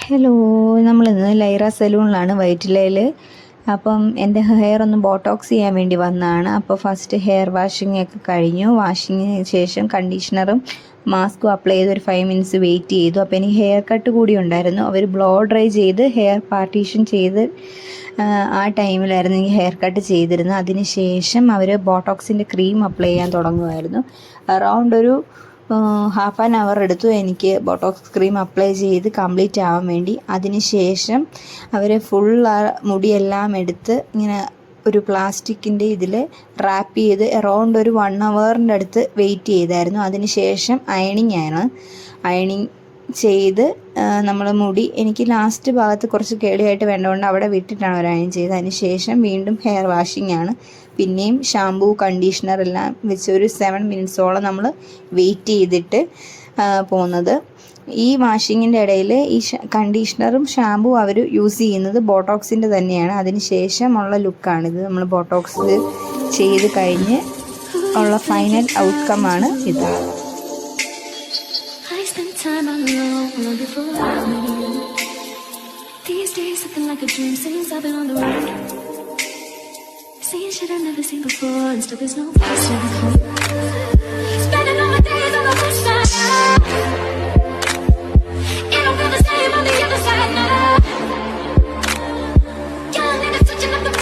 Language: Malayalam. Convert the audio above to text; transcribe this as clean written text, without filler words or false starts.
ഹലോ, നമ്മളിന്ന് ലൈറ സലൂണിലാണ് വൈറ്റിലയിൽ. അപ്പം എൻ്റെ ഹെയർ ഒന്ന് ബോട്ടോക്സ് ചെയ്യാൻ വേണ്ടി വന്നതാണ്. അപ്പോൾ ഫസ്റ്റ് ഹെയർ വാഷിംഗ് ഒക്കെ കഴിഞ്ഞു. വാഷിങ്ങിന് ശേഷം കണ്ടീഷണറും മാസ്കും അപ്ലൈ ചെയ്ത് ഒരു 5 മിനിറ്റ്സ് വെയിറ്റ് ചെയ്തു. അപ്പോൾ എനിക്ക് ഹെയർ കട്ട് കൂടി ഉണ്ടായിരുന്നു. അവർ ബ്ലോ ഡ്രൈ ചെയ്ത് ഹെയർ പാർട്ടീഷൻ ചെയ്ത് ആ ടൈമിലായിരുന്നു എനിക്ക് ഹെയർ കട്ട് ചെയ്തിരുന്നത്. അതിന് ശേഷം അവർ ബോട്ടോക്സിൻ്റെ ക്രീം അപ്ലൈ ചെയ്യാൻ തുടങ്ങുമായിരുന്നു. അറൗണ്ട് ഒരു ഹാഫ് ആൻ അവർ എടുത്തു എനിക്ക് ബോട്ടോക്സ് ക്രീം അപ്ലൈ ചെയ്ത് കംപ്ലീറ്റ് ആവാൻ വേണ്ടി. അതിന് ശേഷം അവർ ഫുൾ മുടിയെല്ലാം എടുത്ത് ഇങ്ങനെ ഒരു പ്ലാസ്റ്റിക്കിൻ്റെ ഇതിൽ റാപ്പ് ചെയ്ത് അറൗണ്ട് ഒരു 1 അവറിൻ്റെ അടുത്ത് വെയിറ്റ് ചെയ്തായിരുന്നു. അതിന് ശേഷം അയണിങ് ചെയ്ത് നമ്മൾ മുടി എനിക്ക് ലാസ്റ്റ് ഭാഗത്ത് കുറച്ച് കേളിയായിട്ട് വേണ്ടതുകൊണ്ട് അവിടെ വിട്ടിട്ടാണ് ഒരു അയൺ ചെയ്തത്. അതിന് ശേഷം വീണ്ടും ഹെയർ വാഷിംഗ് ആണ്. പിന്നെയും ഷാമ്പൂ കണ്ടീഷണർ എല്ലാം വെച്ച് ഒരു 7 മിനിറ്റ്സോളം നമ്മൾ വെയിറ്റ് ചെയ്തിട്ട് പോകുന്നത്. ഈ വാഷിങ്ങിൻ്റെ ഇടയിൽ ഈ കണ്ടീഷണറും ഷാമ്പൂ അവർ യൂസ് ചെയ്യുന്നത് ബോട്ടോക്സിൻ്റെ തന്നെയാണ്. അതിന് ശേഷമുള്ള ലുക്കാണിത്. നമ്മൾ ബോട്ടോക്സ് ചെയ്ത് കഴിഞ്ഞ് ഉള്ള ഫൈനൽ ഔട്ട്കമാണ് ഇത്. Time alone, long before I met you. These days looking like a dream since I've been on the road. Seeing shit I've never seen before, and still there's no place to go.